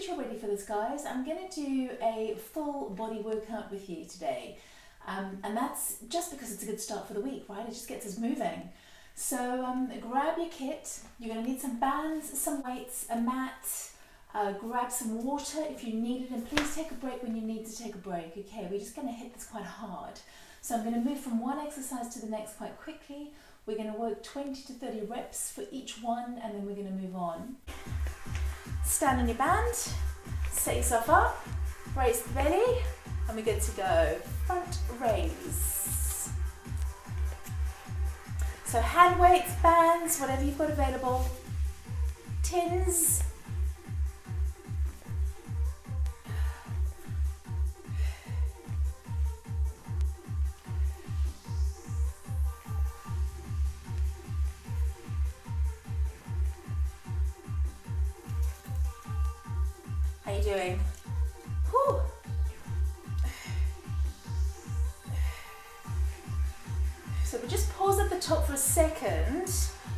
that you're ready for this, guys. I'm going to do a full body workout with you today. And that's just because it's a good start for the week, right? It just gets us moving. So grab your kit. You're going to need some bands, some weights, a mat, grab some water if you need it, and please take a break when you need to take a break. Okay, we're just going to hit this quite hard. So I'm going to move from one exercise to the next quite quickly. We're going to work 20 to 30 reps for each one, and then we're going to move on. Stand on your band, set yourself up, raise the belly, and we're good to go. Front raise. So hand weights, bands, whatever you've got available. Tins. How you doing? Whew. So we just pause at the top for a second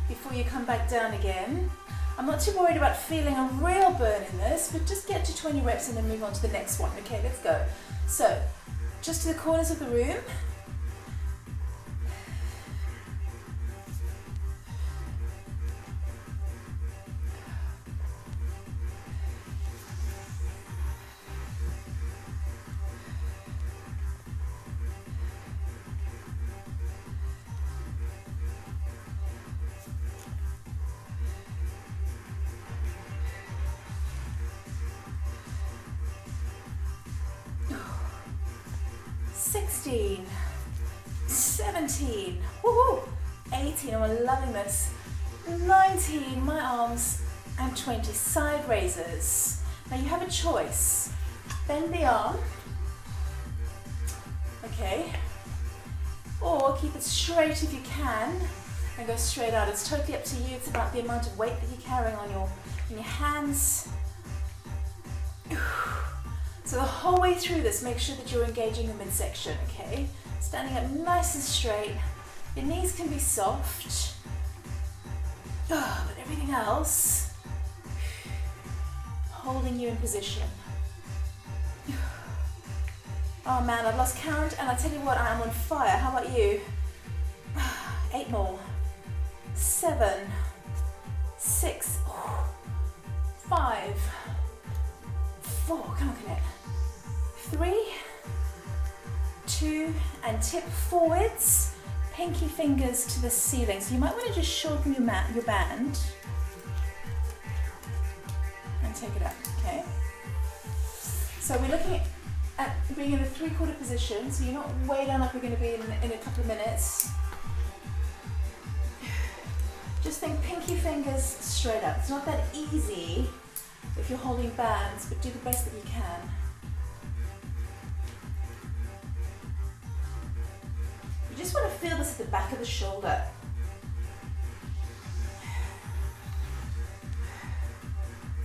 before you come back down again. I'm not too worried about feeling a real burn in this, but just get to 20 reps and then move on to the next one. Okay, let's go. So just to the corners of the room. Sixteen, 17, woohoo, 18, I'm loving this, 19, my arms, and 20, side raises. Now you have a choice, bend the arm, okay, or keep it straight if you can, and go straight out. It's totally up to you. It's about the amount of weight that you're carrying on in your hands. So the whole way through this, make sure that you're engaging the midsection, okay? Standing up nice and straight. Your knees can be soft, but everything else, holding you in position. Oh man, I've lost count, and I tell you what, I am on fire. How about you? 8 more. 7, 6, 5, 4, come on, connect. 3, 2, and tip forwards, pinky fingers to the ceiling. So you might want to just shorten your band and take it up, okay? So we're looking at being in a 3/4 position, so you're not way down like we're going to be in a couple of minutes. Just think pinky fingers straight up. It's not that easy if you're holding bands, but do the best that you can. You just want to feel this at the back of the shoulder.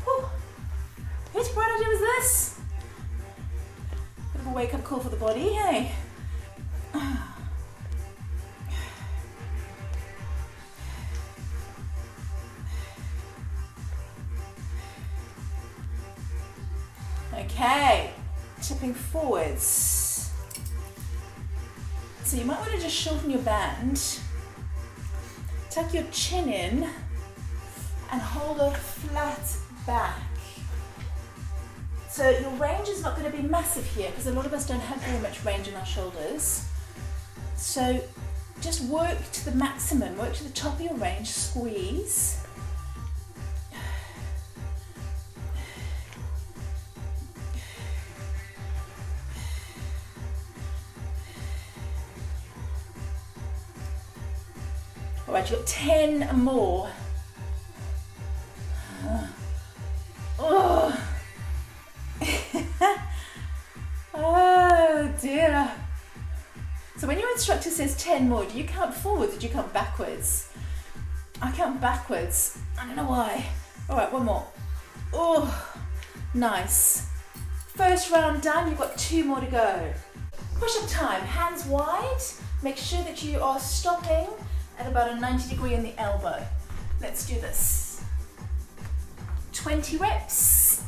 Whew. Whose bright idea was this? Bit of a wake-up call for the body, hey? Okay, tipping forwards. So you might want to just shorten your band, tuck your chin in, and hold a flat back. So your range is not going to be massive here because a lot of us don't have very much range in our shoulders. So just work to the maximum, work to the top of your range, squeeze. All right, you've got 10 more. Oh. Oh dear. So when your instructor says 10 more, do you count forwards or do you count backwards? I count backwards. I don't know why. All right, one more. Oh, nice. First round done, you've got 2 more to go. Push-up time, hands wide. Make sure that you are stopping at about a 90 degree in the elbow. Let's do this. 20 reps.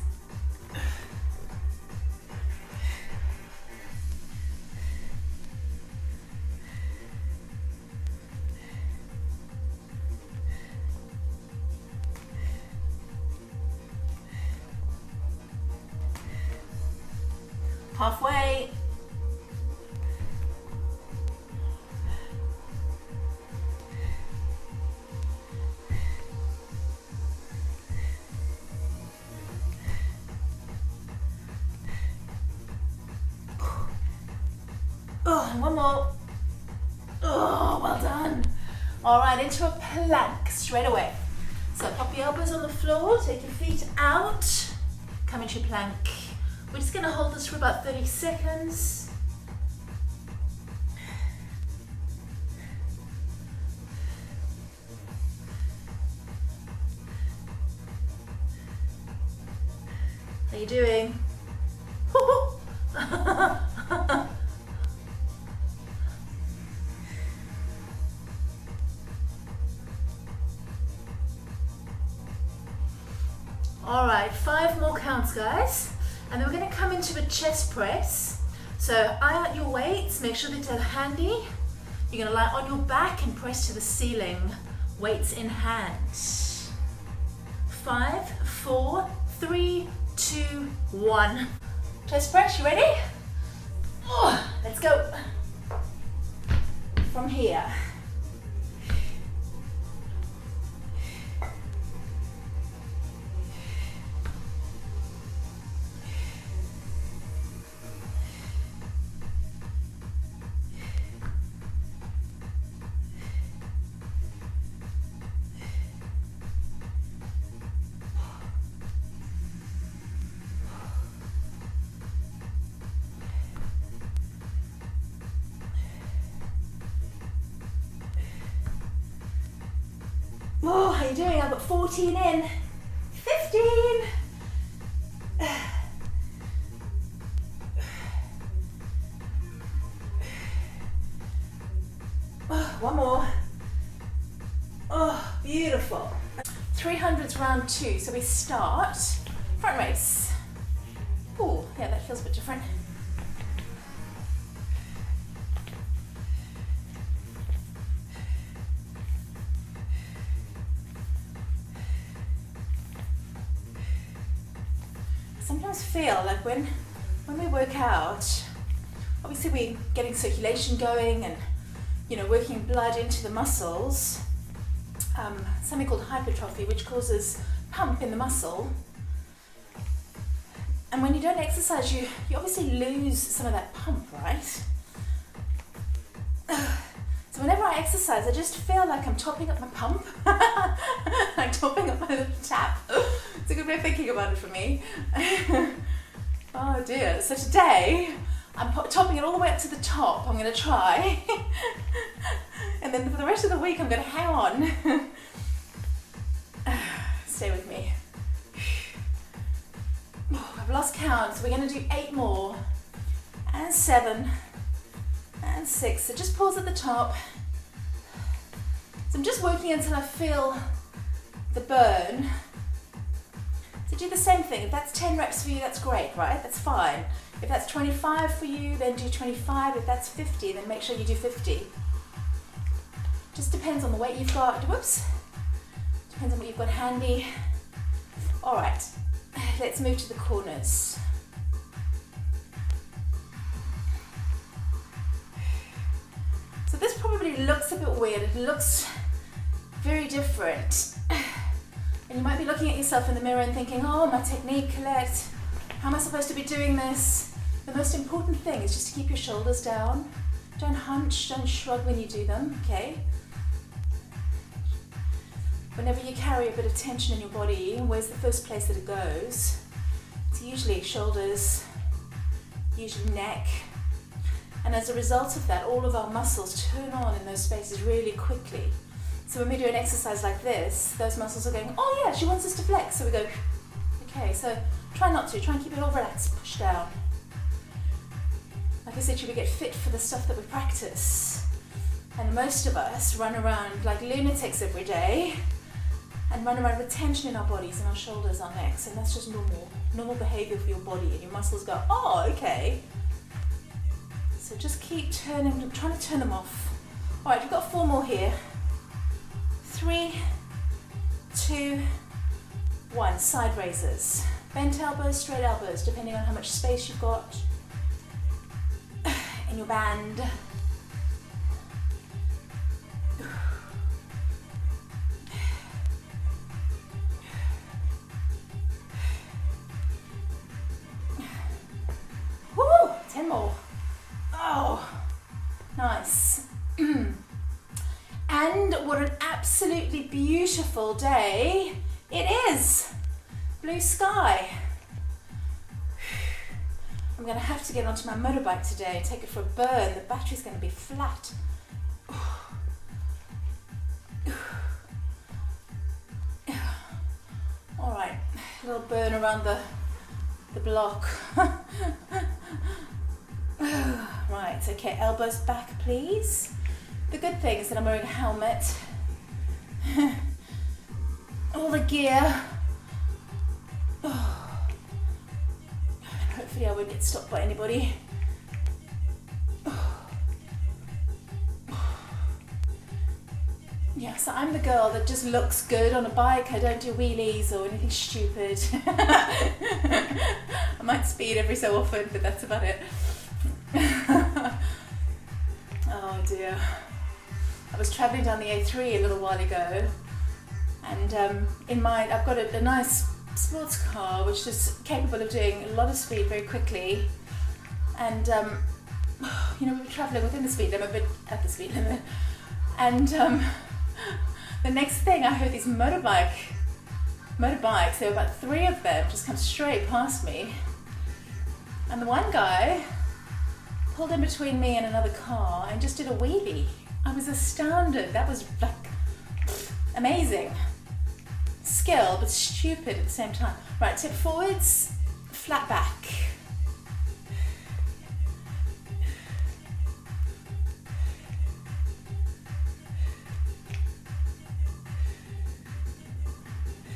Halfway. Oh, and one more. Oh, well done. All right, into a plank straight away. So pop your elbows on the floor, take your feet out, come into plank. We're just gonna hold this for about 30 seconds. How are you doing? All right, 5 more counts, guys. And then we're going to come into a chest press. So eye out your weights, make sure that they're handy. You're going to lie on your back and press to the ceiling, weights in hand. 5, 4, 3, 2, 1. Chest press, you ready? Oh, let's go. From here. Oh, how are you doing? I've got 14 in. 15. Oh, one more. Oh, beautiful. 300's round 2, so we start front race. Oh, yeah, that feels a bit different. Sometimes feel like when we work out, obviously we're getting circulation going and working blood into the muscles, something called hypertrophy, which causes pump in the muscle. And when you don't exercise, you obviously lose some of that pump, right? So whenever I exercise, I just feel like I'm topping up my pump. I'm topping up my little tap. It's a good way of thinking about it for me. Oh dear. So today, I'm topping it all the way up to the top. I'm going to try. And then for the rest of the week, I'm going to hang on. Stay with me. Oh, I've lost count, so we're going to do 8 more. And 7. And 6. So just pause at the top. So I'm just working until I feel the burn. So do the same thing. If that's 10 reps for you, that's great, right? That's fine. If that's 25 for you, then do 25. If that's 50, then make sure you do 50. Just depends on the weight you've got. Whoops. Depends on what you've got handy. All right, let's move to the corners. So this probably looks a bit weird. It looks very different. And you might be looking at yourself in the mirror and thinking, oh, my technique, Colette, how am I supposed to be doing this? The most important thing is just to keep your shoulders down. Don't hunch, don't shrug when you do them, okay? Whenever you carry a bit of tension in your body, where's the first place that it goes? It's usually shoulders, usually neck. And as a result of that, all of our muscles turn on in those spaces really quickly. So when we do an exercise like this, those muscles are going, oh yeah, she wants us to flex. So we go, okay, so try not to, try and keep it all relaxed, push down. Like I said, we get fit for the stuff that we practice. And most of us run around like lunatics every day and run around with tension in our bodies and our shoulders, our necks, and that's just normal behavior for your body, and your muscles go, oh, okay. So just keep trying to turn them off. All right, we've got 4 more here. 3, 2, 1, side raises. Bent elbows, straight elbows, depending on how much space you've got. in your band. Woo! 10 more. Oh, nice. And what an absolutely beautiful day it is. Blue sky. I'm going to have to get onto my motorbike today and take it for a burn. The battery's going to be flat. All right, a little burn around the block. Right, okay, elbows back please. The good thing is that I'm wearing a helmet. All the gear. Oh. And hopefully I won't get stopped by anybody. Yeah, so I'm the girl that just looks good on a bike. I don't do wheelies or anything stupid. I might speed every so often, but that's about it. Oh dear. I was travelling down the A3 a little while ago, and I've got a nice sports car which is capable of doing a lot of speed very quickly, and we were travelling within the speed limit, but at the speed limit, and the next thing I heard these motorbikes, there were about 3 of them, just come straight past me, and the one guy pulled in between me and another car and just did a wheelie. I was astounded. That was like amazing. Skill, but stupid at the same time. Right, tip forwards, flat back.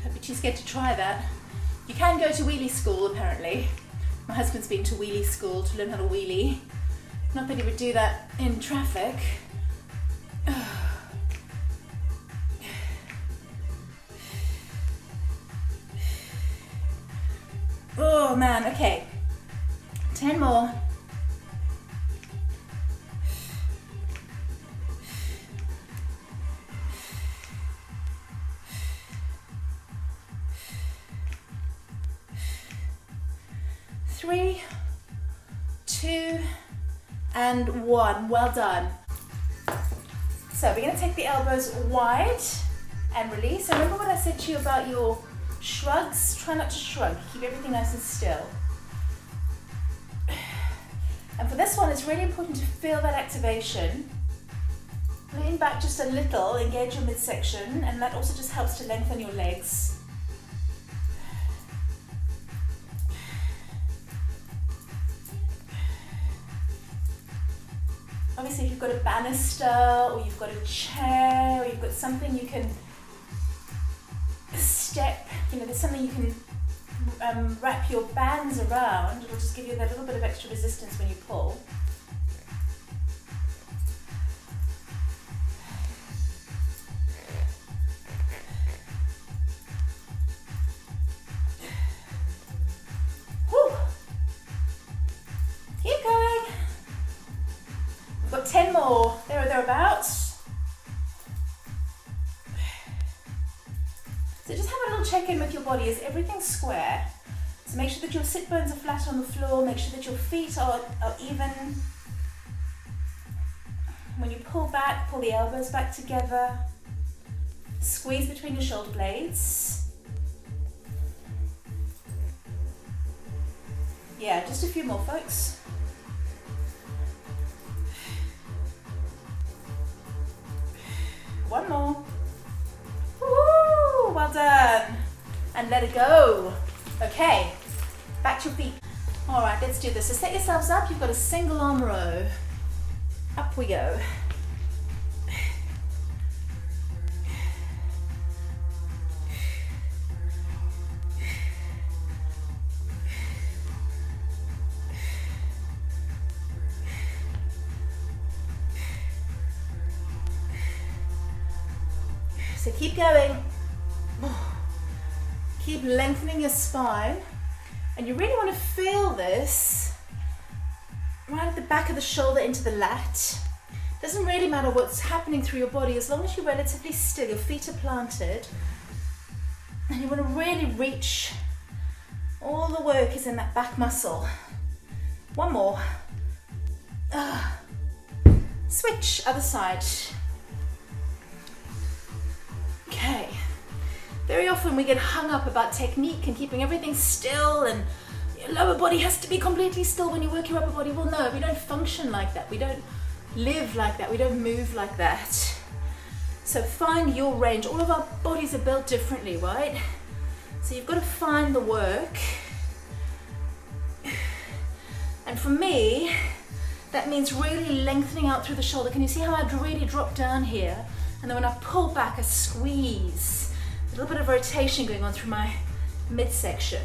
I'd be too scared to try that. You can go to wheelie school apparently. My husband's been to wheelie school to learn how to wheelie. Not that he would do that in traffic. Oh man, okay. 10 more. Three, 2, and 1. Well done. So we're going to take the elbows wide and release. So remember what I said to you about your shrugs? Try not to shrug. Keep everything nice and still. And for this one, it's really important to feel that activation. Lean back just a little, engage your midsection, and that also just helps to lengthen your legs. Obviously, if you've got a banister, or you've got a chair, or you've got something you can step, there's something you can wrap your bands around, it'll just give you that little bit of extra resistance when you pull. Whew. Keep going. We've got 10 more, there or thereabouts. So just have a little check-in with your body. Is everything square? So make sure that your sit bones are flat on the floor. Make sure that your feet are even. When you pull back, pull the elbows back together. Squeeze between your shoulder blades. Yeah, just a few more, folks. One more. Woo! Well done. And let it go. Okay, back to your feet. All right, let's do this. So set yourselves up. You've got a single arm row. Up we go. So keep going. Keep lengthening your spine. And you really want to feel this right at the back of the shoulder into the lat. Doesn't really matter what's happening through your body as long as you're relatively still, your feet are planted. And you want to really reach. All the work is in that back muscle. One more. Switch, other side. Okay. Very often we get hung up about technique and keeping everything still, and your lower body has to be completely still when you work your upper body. Well, no, we don't function like that. We don't live like that. We don't move like that. So find your range. All of our bodies are built differently, right? So you've got to find the work. And for me, that means really lengthening out through the shoulder. Can you see how I'd really drop down here? And then when I pull back, I squeeze. A little bit of rotation going on through my midsection.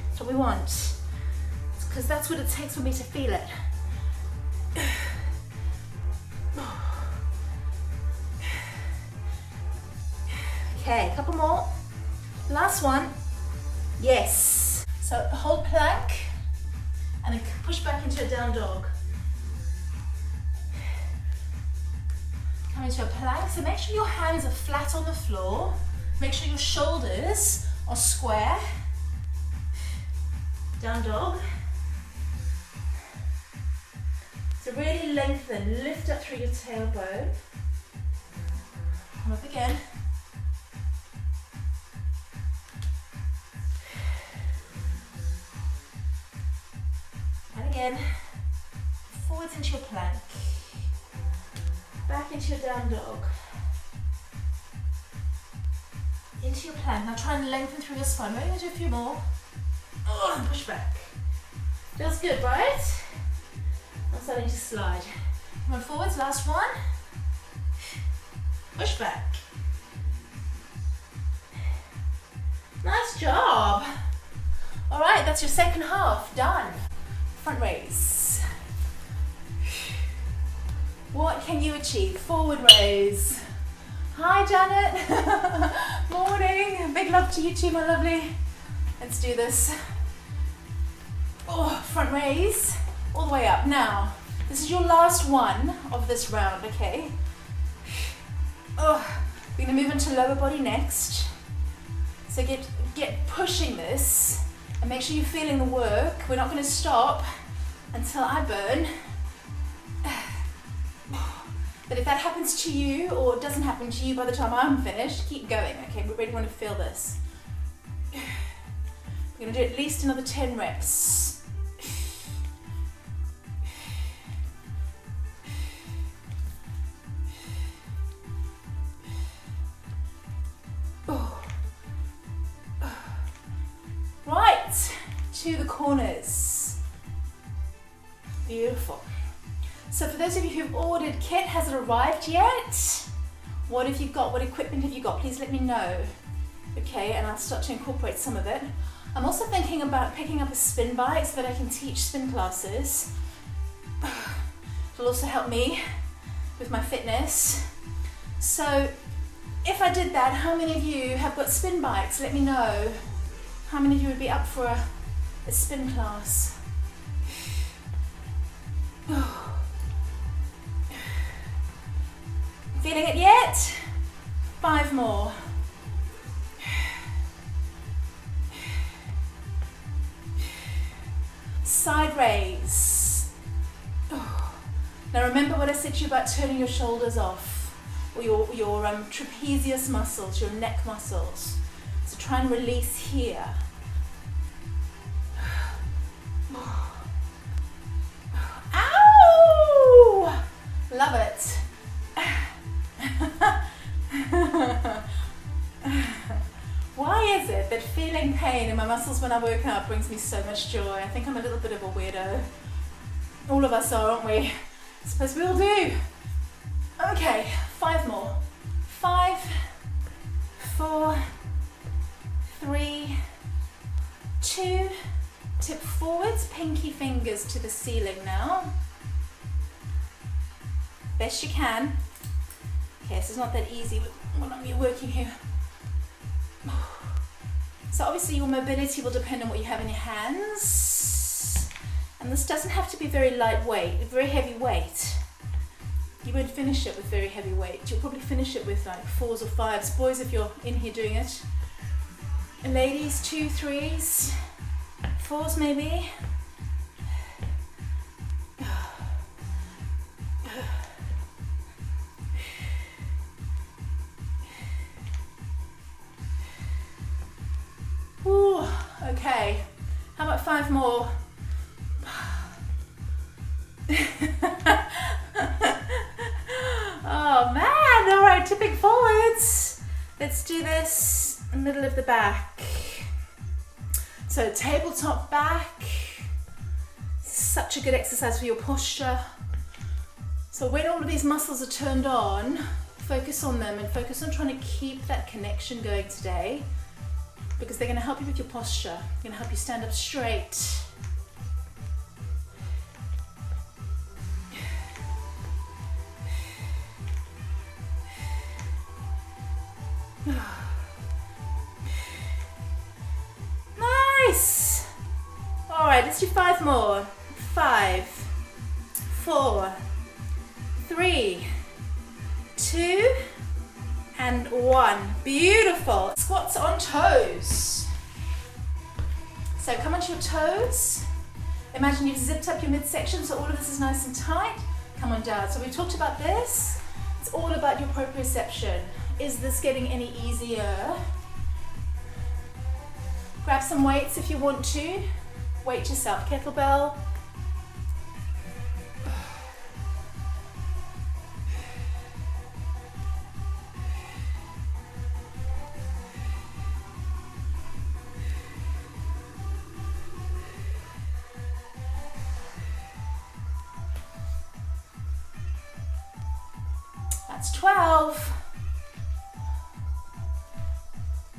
That's what we want. Because that's what it takes for me to feel it. Okay, a couple more. Last one. Yes. So hold plank and then push back into a down dog. Come into a plank. So make sure your hands are flat on the floor. Make sure your shoulders are square. Down dog. So really lengthen, lift up through your tailbone. Come up again. And again. Forwards into your plank. Back into your down dog. Into your plank. Now try and lengthen through your spine. Maybe do a few more. Oh, and push back. Feels good, right? I'm starting to slide. Come on forwards, last one. Push back. Nice job. All right, that's your second half, done. Front raise. What can you achieve? Forward raise. Hi, Janet. Morning. Big love to you too, my lovely. Let's do this. Oh, front raise. All the way up. Now, this is your last one of this round, okay? Oh, we're gonna move into lower body next. So get pushing this and make sure you're feeling the work. We're not gonna stop until I burn. But if that happens to you or it doesn't happen to you by the time I'm finished, keep going, okay? We really want to feel this. We're gonna do at least another 10 reps. Right, to the corners. Beautiful. So for those of you who've ordered kit, has it arrived yet? What have you got? What equipment have you got? Please let me know. Okay, and I'll start to incorporate some of it. I'm also thinking about picking up a spin bike so that I can teach spin classes. It'll also help me with my fitness. So if I did that, how many of you have got spin bikes? Let me know. How many of you would be up for a spin class? Feeling it yet? 5 more. Side raise. Now remember what I said to you about turning your shoulders off, or your trapezius muscles, your neck muscles. So try and release here. Ow! Love it. Why is it that feeling pain in my muscles when I work out brings me so much joy? I think I'm a little bit of a weirdo. All of us are, aren't we? I suppose we all do. Okay, 5 more. 5, 4, 3, 2, tip forwards, pinky fingers to the ceiling now. Best you can. Okay, so it's not that easy when I'm working here. So obviously your mobility will depend on what you have in your hands. And this doesn't have to be very lightweight, very heavy weight. You won't finish it with very heavy weight. You'll probably finish it with like 4s or 5s. Boys, if you're in here doing it. And ladies, 2, 3s, 4s maybe. Ooh, okay. How about 5 more? Oh man, all right, tipping forwards. Let's do this in the middle of the back. So tabletop back. Such a good exercise for your posture. So when all of these muscles are turned on, focus on them and focus on trying to keep that connection going today, because they're going to help you with your posture. They're going to help you stand up straight. Nice. All right, let's do 5 more. 5, 4, 3, 2, and 1. Beautiful. Squats on toes. So come onto your toes. Imagine you've zipped up your midsection, so all of this is nice and tight. Come on down. So we talked about this. It's all about your proprioception. Is this getting any easier? Grab some weights if you want to. Weight yourself. Kettlebell. That's 12.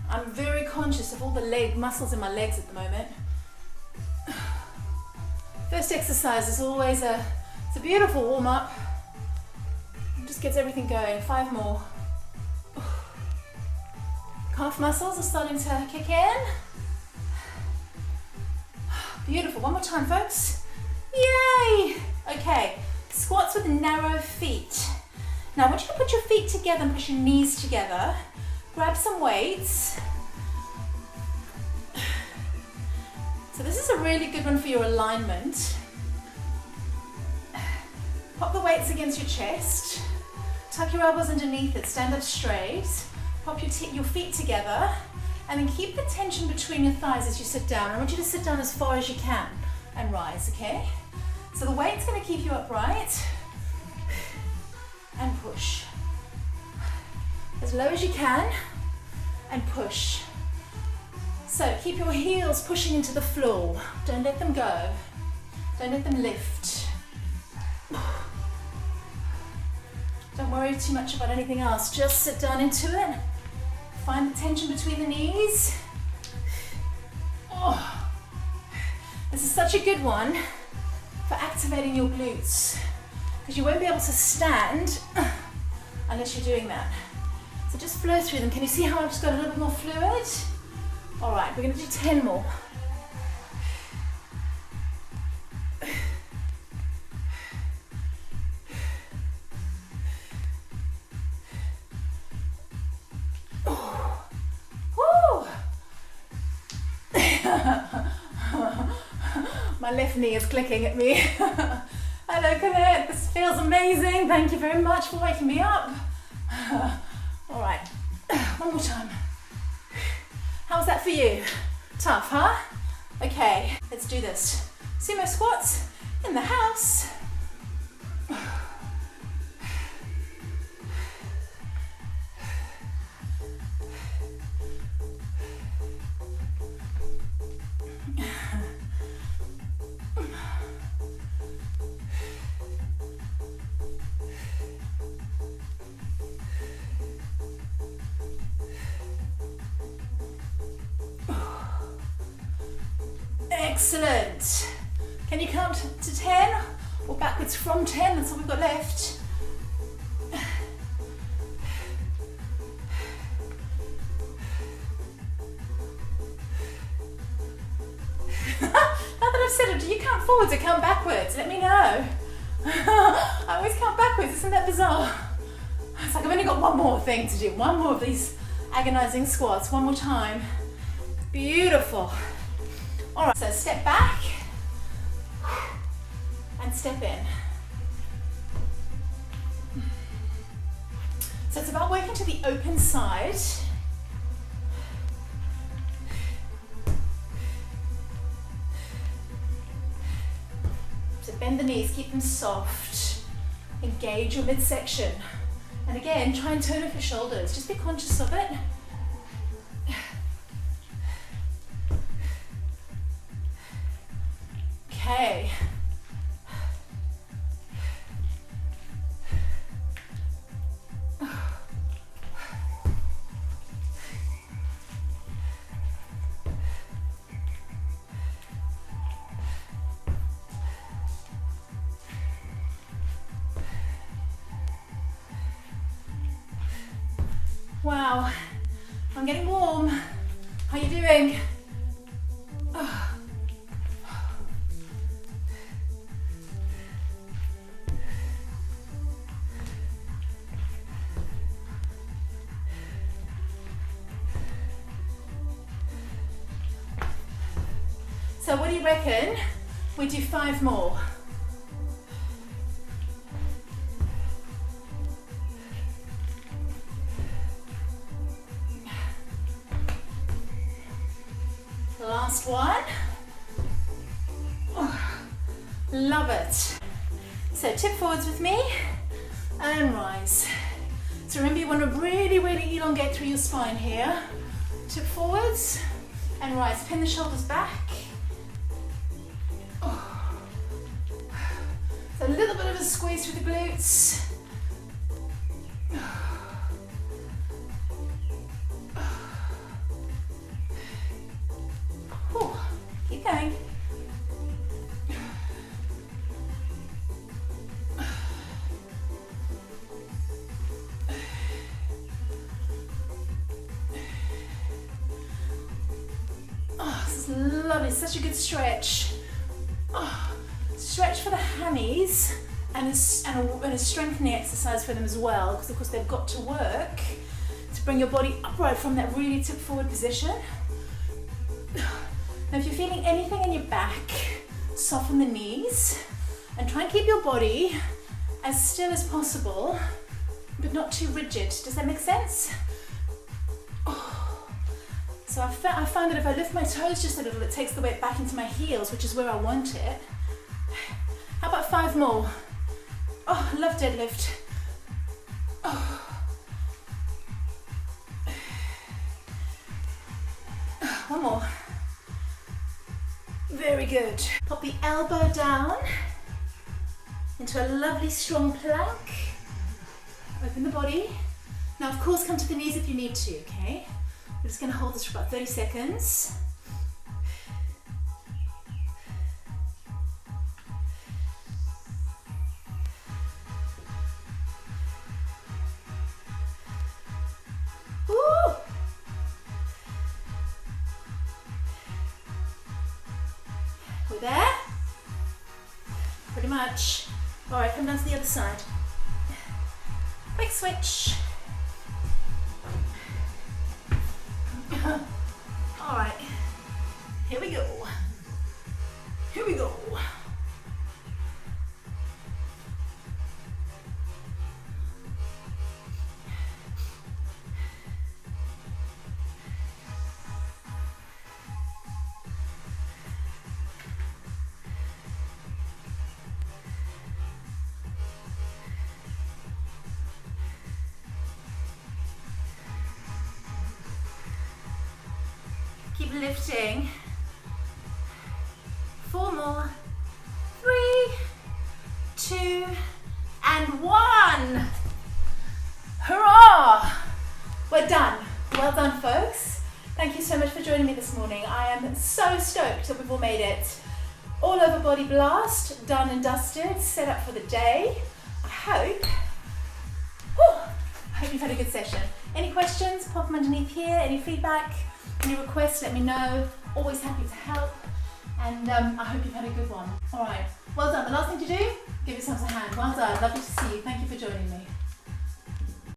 I'm very conscious of all the leg muscles in my legs at the moment. First exercise is always it's a beautiful warm-up. It just gets everything going. 5 more. Calf muscles are starting to kick in. Beautiful. One more time, folks. Yay! Okay, squats with narrow feet. Now I want you to put your feet together and push your knees together. Grab some weights. So this is a really good one for your alignment. Pop the weights against your chest. Tuck your elbows underneath it, stand up straight. Pop your feet together and then keep the tension between your thighs as you sit down. I want you to sit down as far as you can and rise, okay? So the weight's gonna keep you upright and push. As low as you can and push. So keep your heels pushing into the floor. Don't let them go. Don't let them lift. Don't worry too much about anything else. Just sit down into it. Find the tension between the knees. Oh. This is such a good one for activating your glutes, because you won't be able to stand unless you're doing that. So just flow through them. Can you see how I've just got a little bit more fluid? All right, we're going to do 10 more. My left knee is clicking at me. Hello, Colette. This feels amazing. Thank you very much for waking me up. All right, one more time. How's that for you? Tough, huh? Okay, let's do this. Sumo squats in the house. Excellent. Can you count to 10 or backwards from 10? That's all we've got left. Now that I've said, do you count forwards or count backwards? Let me know. I always count backwards, isn't that bizarre? It's like I've only got one more thing to do, one more of these agonizing squats, one more time. Beautiful. All right, so step back and step in. So it's about working to the open side. So bend the knees, keep them soft. Engage your midsection. And again, try and turn off your shoulders. Just be conscious of it. Okay. Wow, I'm getting warm. How are you doing? So what do you reckon? We do 5 more. Last one. Oh, love it. So tip forwards with me and rise. So remember, you want to really, really elongate through your spine here. Tip forwards and rise. Pin the shoulders back. Oh. So a little bit of a squeeze through the glutes. Keep going. Oh, this is lovely, such a good stretch. Oh, stretch for the hammies and a strengthening exercise for them as well, because of course they've got to work to bring your body upright from that really tip forward position. Now if you're feeling anything in your back, soften the knees and try and keep your body as still as possible, but not too rigid. Does that make sense? Oh. So I found that if I lift my toes just a little, it takes the weight back into my heels, which is where I want it. How about 5 more? Oh, I love deadlift. Oh. One more. Very good. Pop the elbow down into a lovely strong plank. Open the body. Now of course come to the knees if you need to, okay? We're just going to hold this for about 30 seconds. Woo! We're there? Pretty much. All right, come down to the other side. Quick switch. All right, here we go. Here we go. Keep lifting. 4 more. 3, 2, and 1. Hurrah! We're done. Well done, folks. Thank you so much for joining me this morning. I am so stoked that we've all made it. All over body blast, done and dusted, set up for the day. I hope you've had a good session. Any questions, pop them underneath here. Any feedback, any requests, let me know. Always happy to help. And I hope you've had a good one. All right, well done. The last thing to do, give yourselves a hand. Well done. Lovely to see you. Thank you for joining me.